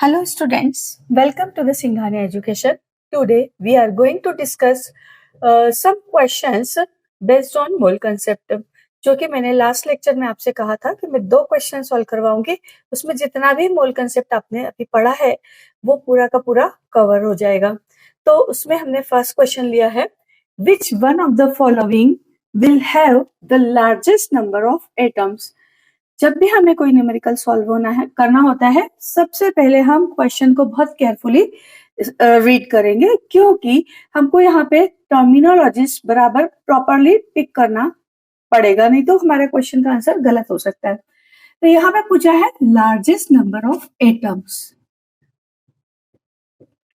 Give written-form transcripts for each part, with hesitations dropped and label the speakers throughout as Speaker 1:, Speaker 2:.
Speaker 1: Hello students, welcome to the Singhania Education. Today we are going to discuss some questions based on mole concept. जो कि मैंने last lecture में आपसे कहा था कि मैं 2 क्वेश्चन सॉल्व करवाऊंगी, उसमें जितना भी मोल कंसेप्ट आपने अभी पढ़ा है वो पूरा का पूरा कवर हो जाएगा। तो उसमें हमने फर्स्ट क्वेश्चन लिया है, which one of the following will have the largest number of atoms. जब भी हमें कोई न्यूमेरिकल सॉल्व होना है करना होता है, सबसे पहले हम क्वेश्चन को बहुत केयरफुली रीड करेंगे, क्योंकि हमको यहाँ पे टर्मिनोलॉजीज बराबर प्रॉपरली पिक करना पड़ेगा, नहीं तो हमारे क्वेश्चन का आंसर गलत हो सकता है। तो यहाँ पे पूछा है लार्जेस्ट नंबर ऑफ एटम्स,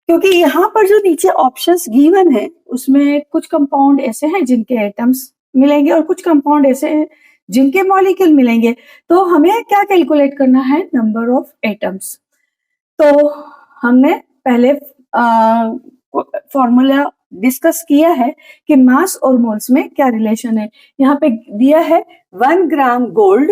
Speaker 1: क्योंकि यहाँ पर जो नीचे ऑप्शंस गिवन है उसमें कुछ कंपाउंड ऐसे हैं जिनके एटम्स मिलेंगे और कुछ कंपाउंड ऐसे हैं जिनके मॉलिक्यूल मिलेंगे। तो हमें क्या कैलकुलेट करना है, नंबर ऑफ एटम्स। तो हमने पहले फॉर्मूला डिस्कस किया है कि मास और मोल्स में क्या रिलेशन है। यहाँ पे दिया है 1 gram gold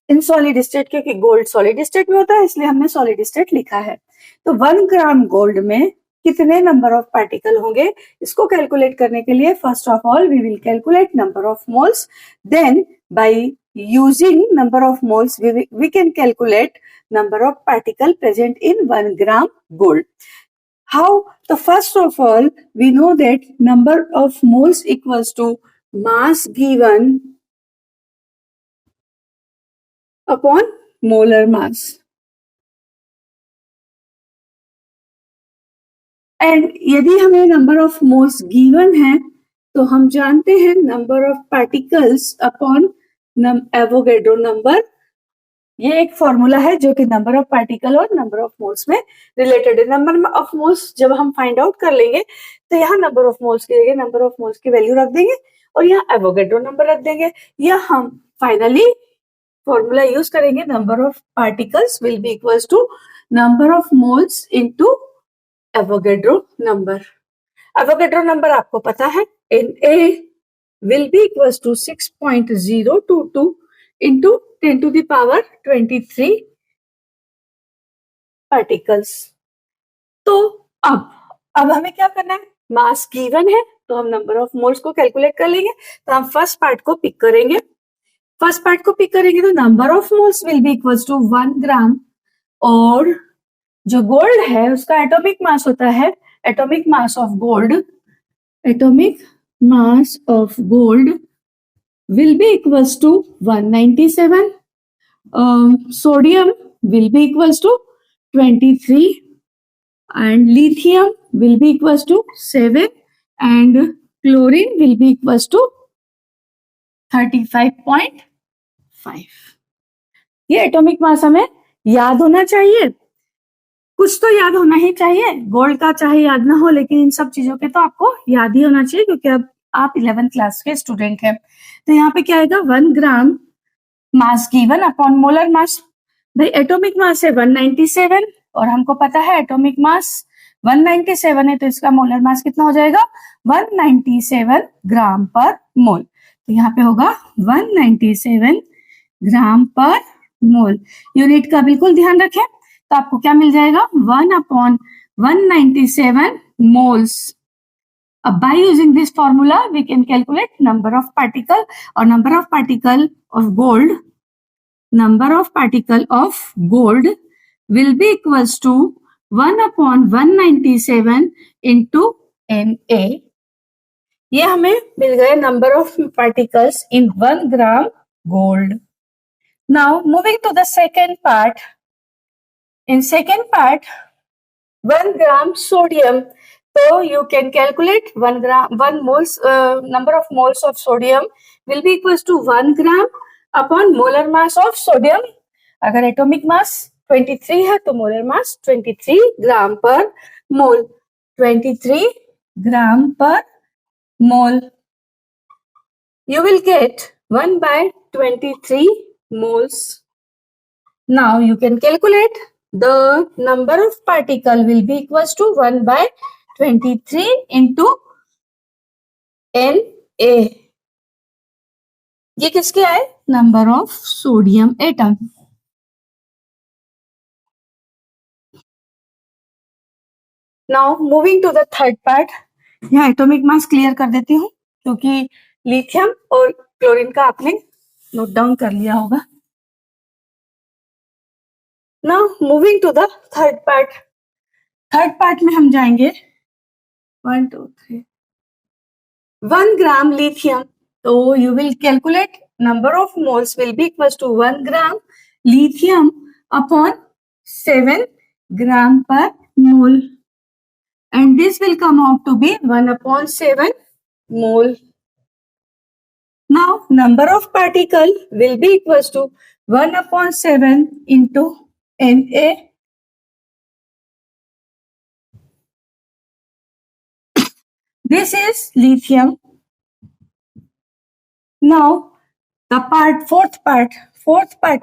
Speaker 1: in solid state, क्योंकि गोल्ड सॉलिड स्टेट में होता है इसलिए हमने सॉलिड स्टेट लिखा है। तो 1 ग्राम गोल्ड में कितने नंबर ऑफ पार्टिकल होंगे, इसको कैलकुलेट करने के लिए first of all we will calculate number of moles, then by using number of moles we can calculate number of particle present in 1 gram gold. How? So first of all we know that number of moles equals to mass given upon molar mass. And यदि हमें number of moles given है तो हम जानते हैं number of particles upon Avogadro number. ये एक formula है जो कि नंबर ऑफ पार्टिकल और नंबर ऑफ मोल्स में रिलेटेड है। नंबर ऑफ मोल्स जब हम फाइंड आउट कर लेंगे तो यहाँ नंबर ऑफ मोल्स की जगह नंबर ऑफ मोल्स की वैल्यू रख देंगे और यहाँ एवोगैड्रो नंबर रख देंगे, या हम फाइनली फॉर्मूला यूज करेंगे number of particles will be equals to number of moles into Avogadro number. Avogadro number आपको पता है, Na will be equals to 6.022 into 10 to the power 23 particles. तो अब हमें क्या करना है, मास गिवन है तो हम नंबर ऑफ मोल्स को कैलकुलेट कर लेंगे। तो हम फर्स्ट पार्ट को पिक करेंगे, तो number of moles will be equals to 1 gram, और जो गोल्ड है उसका एटॉमिक मास होता है, atomic mass of gold will be equals to 197, sodium will be equals to 23 and lithium will be equals to 7 and chlorine will be equals to 35.5। ये atomic mass हमें याद होना चाहिए, कुछ तो याद होना ही चाहिए, गोल्ड का चाहे याद ना हो लेकिन इन सब चीजों के तो आपको याद ही होना चाहिए, क्योंकि अब आप 11th क्लास के स्टूडेंट हैं। तो यहाँ पे क्या आएगा, 1 gram mass given upon molar mass. भाई एटॉमिक मास है 197 और हमको पता है एटॉमिक मास 197 है, तो इसका मोलर मास कितना हो जाएगा, 197 ग्राम पर मोल। तो यहाँ पे होगा 197 ग्राम पर मोल। यूनिट का बिल्कुल ध्यान रखें, तो आपको क्या मिल जाएगा, 1/197 moles. By using this formula we can calculate number of particle, or number of particle of gold will be equals to 1/197 into Na। ये हमें मिल गए number of particles in 1 gram gold. Now moving to the second part. In second part, 1 gram sodium. So you can calculate 1 moles, number of moles of sodium will be equals to 1 gram upon molar mass of sodium. अगर atomic mass 23 है तो molar mass 23 ग्राम पर मोल, 23 ग्राम पर मोल। You will get 1/23 moles. Now you can calculate the number of particle will be equals to 1/23 into Na। ये किसके आए, number of sodium atom. Now moving to the third part, यहाँ atomic mass clear कर देती हूँ क्योंकि lithium और chlorine का आपने नोट डाउन कर लिया होगा. Now moving to the third part. Third part में हम जाएंगे 1 2 3 1 gram lithium. So you will calculate number of moles will be equals to 1 gram lithium upon 7 gram per mole, and this will come out to be 1 upon 7 mole. Now number of particle will be equals to 1 upon 7 into Na. This is lithium. Now the part fourth part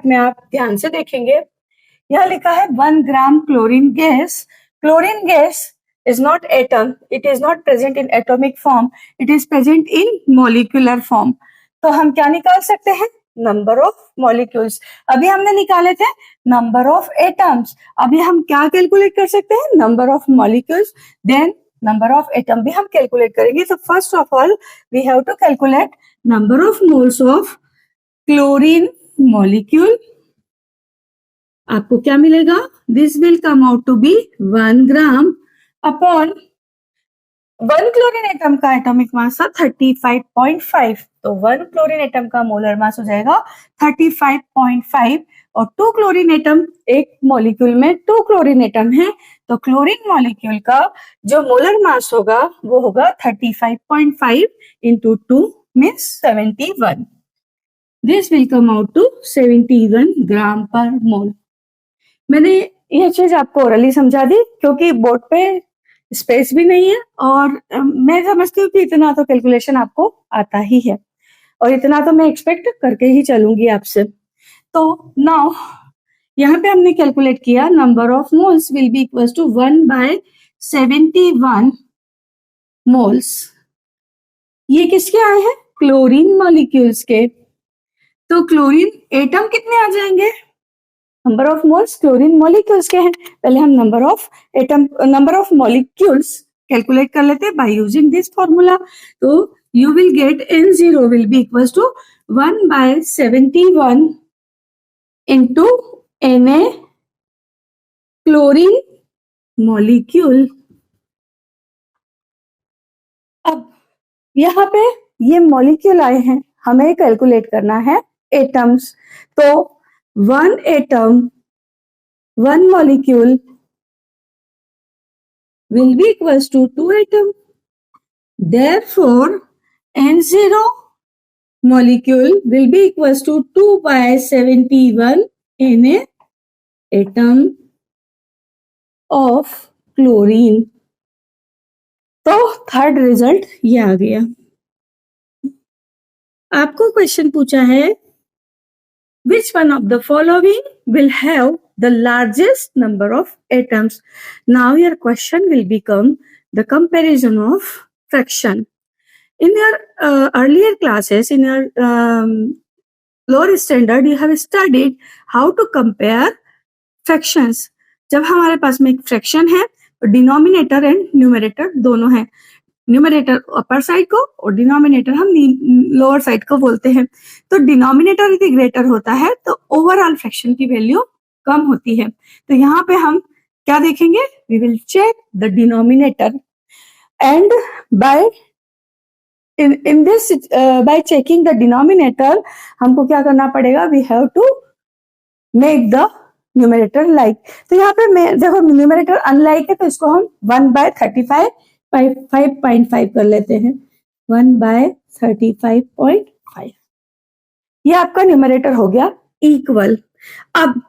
Speaker 1: में आप ध्यान से देखेंगे, यह लिखा है 1 gram chlorine gas. Chlorine gas is not atom, it is not present in atomic form, it is present in molecular form. तो हम क्या निकाल सकते हैं? Number of molecules. अभी हमने निकाले थे नंबर ऑफ एटम्स, अभी हम क्या कैलकुलेट कर सकते हैं? Number of molecules, then number of atom भी हम कैलकुलेट करेंगे. तो first of all we have to calculate number of moles of chlorine molecule. आपको क्या मिलेगा? This will come out to be 1 gram upon 1 chlorine atom का atomic mass था 35.5, तो 1 क्लोरीन एटम का मोलर मास हो जाएगा 35.5, और 2 क्लोरीन एटम, एक मॉलिक्यूल में 2 क्लोरीन एटम है, तो क्लोरीन मॉलिक्यूल का जो मोलर मास होगा वो होगा 35.5 into 2 means 71. This will come out to 71 gram पर मोल. मैंने यह चीज आपको ओरली समझा दी क्योंकि बोर्ड पे स्पेस भी नहीं है, और मैं समझती हूँ कि इतना तो कैलकुलेशन आपको आता ही है, और इतना तो मैं एक्सपेक्ट करके ही चलूंगी आपसे. तो नाउ यहाँ पे हमने कैलकुलेट किया number of moles will be equal to 1/71 moles. ये किसके आए हैं? क्लोरीन मॉलिक्यूल्स के. तो क्लोरीन एटम कितने आ जाएंगे? Number of moles chlorine molecules के हैं. पहले हम number of atom, number of molecules calculate कर लेते हैं बाय यूजिंग दिस फॉर्मूला. तो you will get N0 will be equal to 1/71 into Na chlorine molecule. अब यहाँ पे ये मॉलिक्यूल आए हैं, हमें कैलकुलेट करना है एटम्स. तो 1 atom, 1 molecule will be equals to 2 atom. Therefore, N0 molecule will be equals to 2/71 Na atom of chlorine. तो थर्ड रिजल्ट ये आ गया. आपको क्वेश्चन पूछा है which one of the following will have the largest number of atoms. Now your question will become the comparison of fraction. In your earlier classes, in your lower standard, you have studied how to compare fractions. जब हमारे पास में एक fraction है, denominator and numerator दोनों है. Numerator upper side को और denominator हम लोअर साइड को बोलते हैं. तो डिनोमिनेटर यदि ग्रेटर होता है तो ओवरऑल फ्रैक्शन की वैल्यू कम होती है. तो यहाँ पे हम क्या देखेंगे? We will check the denominator, and by in this by checking the denominator हमको क्या करना पड़ेगा? We have to make the numerator like. तो यहाँ पे देखो न्यूमरेटर अनलाइक है, तो इसको हम 1/35.5 कर लेते हैं. 1/35.5, ये आपका न्यूमरेटर हो गया इक्वल. अब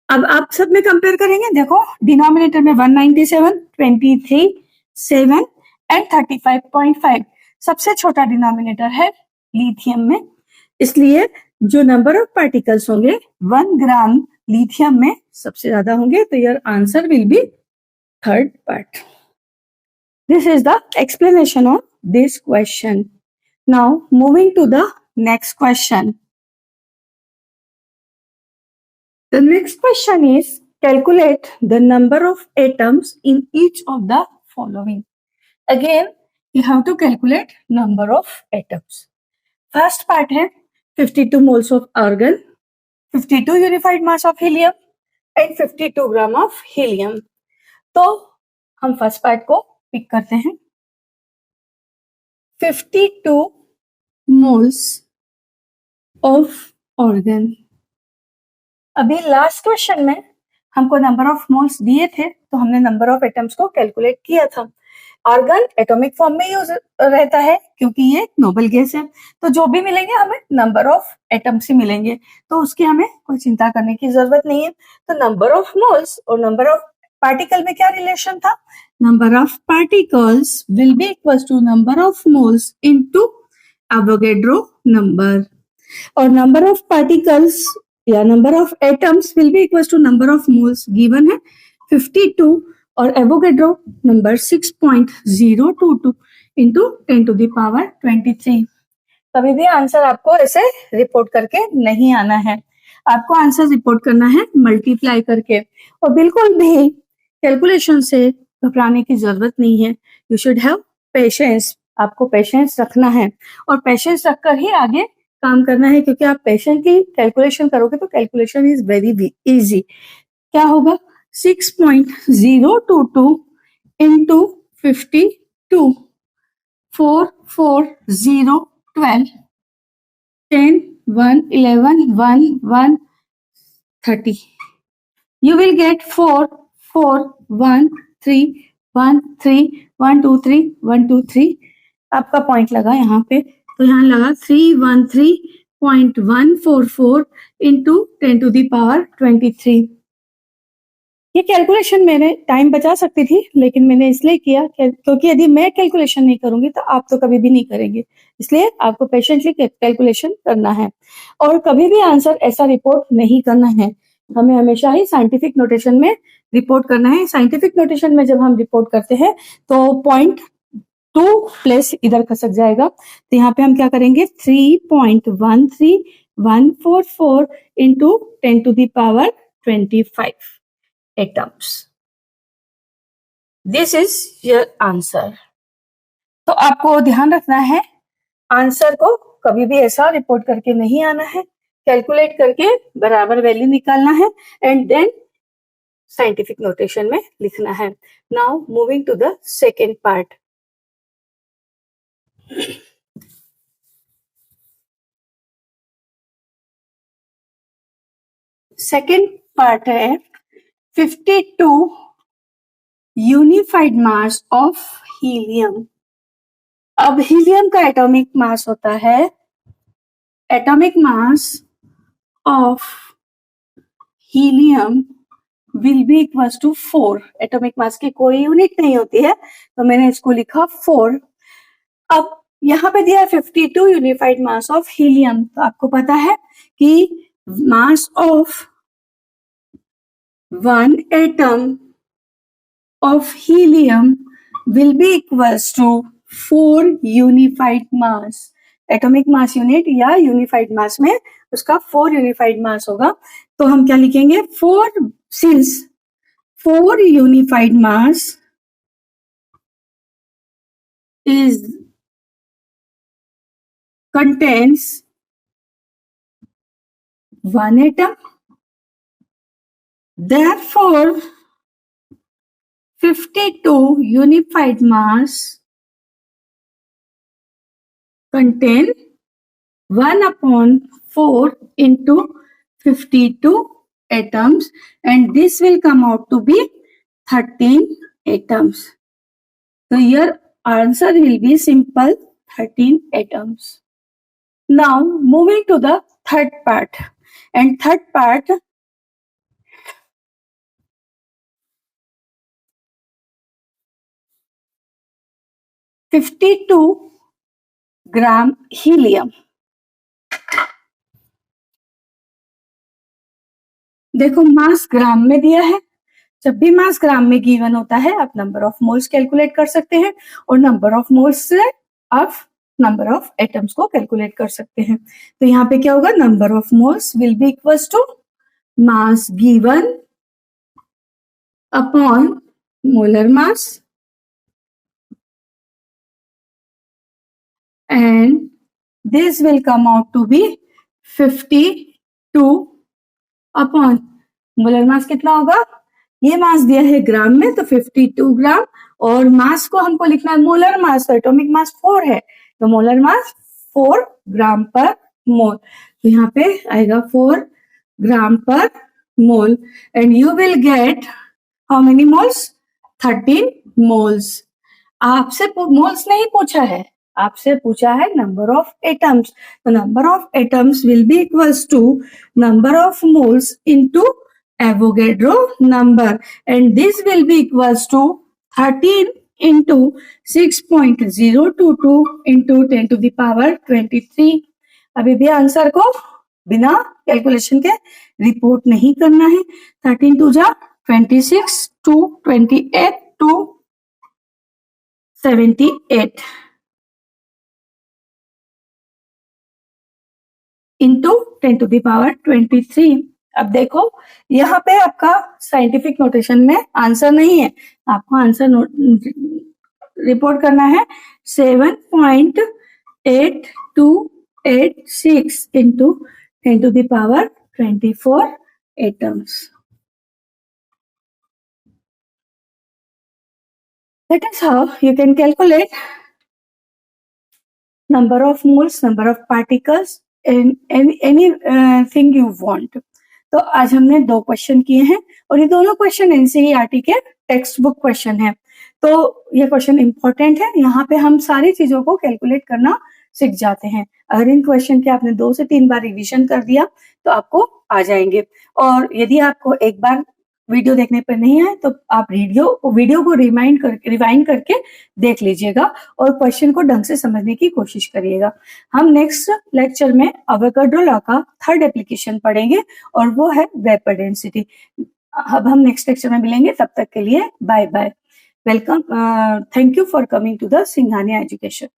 Speaker 1: आप सब में कंपेयर करेंगे. देखो डिनोमिनेटर में 197, 23, 7 एंड 35.5. सबसे छोटा डिनोमिनेटर है लिथियम में, इसलिए जो नंबर ऑफ पार्टिकल्स होंगे 1 ग्राम लिथियम में सबसे ज्यादा होंगे. तो your answer will be third part. This is the explanation of this question. Now moving to the next question. The next question is calculate the number of atoms in each of the following. Again, you have to calculate number of atoms. First part है 52 moles of argon, 52 unified mass of helium and 52 gram of helium. तो हम first part को pick करते हैं. 52 moles of argon. अभी last question में हमको number of moles दिए थे तो हमने नंबर ऑफ एटम्स को कैलकुलेट किया था. आर्गन एटॉमिक फॉर्म में यूज रहता है क्योंकि ये नोबल गैस है, तो जो भी मिलेंगे हमें नंबर ऑफ एटम्स ही मिलेंगे, तो उसकी हमें कोई चिंता करने की जरूरत नहीं है. तो नंबर ऑफ मोल्स और नंबर ऑफ पार्टिकल में क्या रिलेशन था? Number of particles will be equal to number of moles into Avogadro number, और नंबर ऑफ पार्टिकल्स या number of atoms will be equal to number of moles. Given है 52 और Avogadro number 6.022 into 10 to the power 23. कभी भी answer आपको ऐसे report करके नहीं आना है, आपको आंसर रिपोर्ट करना है मल्टीप्लाई करके. और बिल्कुल भी कैलकुलेशन से घबराने की जरूरत नहीं है. यू शुड हैव पेशेंस, आपको पेशेंस रखना है और पेशेंस रखकर ही आगे काम करना है, क्योंकि आप पेशेंटली कैलकुलेशन करोगे तो कैलकुलेशन इज वेरी इजी. क्या होगा? 6.022 into 52, 4, 4, 0, 12, 10, 1, 11, 1, 1, 30. You will get 4, 4, 1, 3, 1, 3, 1, 2, 3, 1, 2, 3. आपका पॉइंट लगा यहाँ पे, तो यहाँ लगा 313.144 into 10 to the power 23. ये कैलकुलेशन मैंने टाइम बचा सकती थी, लेकिन मैंने इसलिए किया क्योंकि यदि मैं कैलकुलेशन नहीं करूंगी तो आप तो कभी भी नहीं करेंगे, इसलिए आपको पेशेंटली कैलकुलेशन करना है. और कभी भी आंसर ऐसा रिपोर्ट नहीं करना है, हमें हमेशा ही साइंटिफिक नोटेशन में रिपोर्ट करना है. साइंटिफिक नोटेशन में जब हम रिपोर्ट करते हैं तो पॉइंट 2 प्लेस इधर खसक जाएगा, तो यहाँ पे हम क्या करेंगे? 3.13144 into 10 to the power 25 atoms. This is your answer. तो आपको ध्यान रखना है, आंसर को कभी भी ऐसा रिपोर्ट करके नहीं आना है, कैलकुलेट करके बराबर वैल्यू निकालना है एंड देन साइंटिफिक नोटेशन में लिखना है. Now moving to the second part. Second part है 52 यूनिफाइड मास ऑफ हीलियम. अब हीलियम का एटॉमिक मास होता है, atomic mass of helium will be equal to 4. Atomic mass की कोई यूनिट नहीं होती है, तो मैंने इसको लिखा 4. अब यहाँ पे दिया 52 यूनिफाइड मास ऑफ हीलियम, तो आपको पता है कि mass of one atom of helium will be equals to 4 unified mass. Atomic mass unit या यूनिफाइड मास में उसका 4 यूनिफाइड मास होगा, तो हम क्या लिखेंगे? 4 since 4 unified mass is contains one atom, therefore 52 unified mass contain 1/4 into 52 atoms, and this will come out to be 13 atoms. So your answer will be simple 13 atoms. Now moving to the third part, and third part (52 gram helium. देखो मास ग्राम में दिया है, जब भी मास ग्राम में given होता है आप नंबर ऑफ मोल्स कैलकुलेट कर सकते हैं, और नंबर ऑफ मोल्स से आप नंबर ऑफ एटम्स को कैलकुलेट कर सकते हैं. तो यहाँ पे क्या होगा? Number of moles will be equals to mass given upon molar mass, and this will come out to be 52 upon molar मास कितना होगा, ये मास दिया है ग्राम में तो 52 ग्राम, और मास को हमको लिखना है मोलर मास, तो एटॉमिक मास 4 है तो मोलर मास 4 ग्राम पर मोल, तो यहाँ पे आएगा 4 ग्राम पर mole, and you will get how many moles, 13 moles. आपसे मोल्स नहीं पूछा है, आपसे पूछा है नंबर ऑफ एटम्स, तो number of atoms will be equals to number of moles into Avogadro number, and this will be equals to 13 into 6.022 into 10 to the power 23। अभी भी आंसर को बिना कैलकुलेशन के रिपोर्ट नहीं करना है। 13 टू जा 26 टू 28 टू 78 इंटू 10 टू द पावर 23। अब देखो यहाँ पे आपका साइंटिफिक नोटेशन में आंसर नहीं है, आपको आंसर रिपोर्ट करना है 7.8286 into 10 to the power 24 atoms. That is how you can calculate number of moles, number of particles in anything you want। तो आज हमने 2 क्वेश्चन किए हैं और ये दोनों क्वेश्चन एनसीईआरटी के टेक्स्ट बुक क्वेश्चन है, तो ये क्वेश्चन इंपॉर्टेंट है, यहाँ पे हम सारी चीजों को कैलकुलेट करना सीख जाते हैं। अगर इन क्वेश्चन के आपने 2 से 3 बार रिवीजन कर दिया तो आपको आ जाएंगे, और यदि आपको एक बार वीडियो देखने पर नहीं आए तो आप वीडियो को रिवाइंड करके देख लीजिएगा और क्वेश्चन को ढंग से समझने की कोशिश करिएगा। हम नेक्स्ट लेक्चर में अवोगाड्रो लॉ का 3rd एप्लीकेशन पढ़ेंगे और वो है वेपर डेंसिटी। अब हम नेक्स्ट लेक्चर में मिलेंगे, तब तक के लिए bye bye. Welcome, thank you for coming to the Singhania education.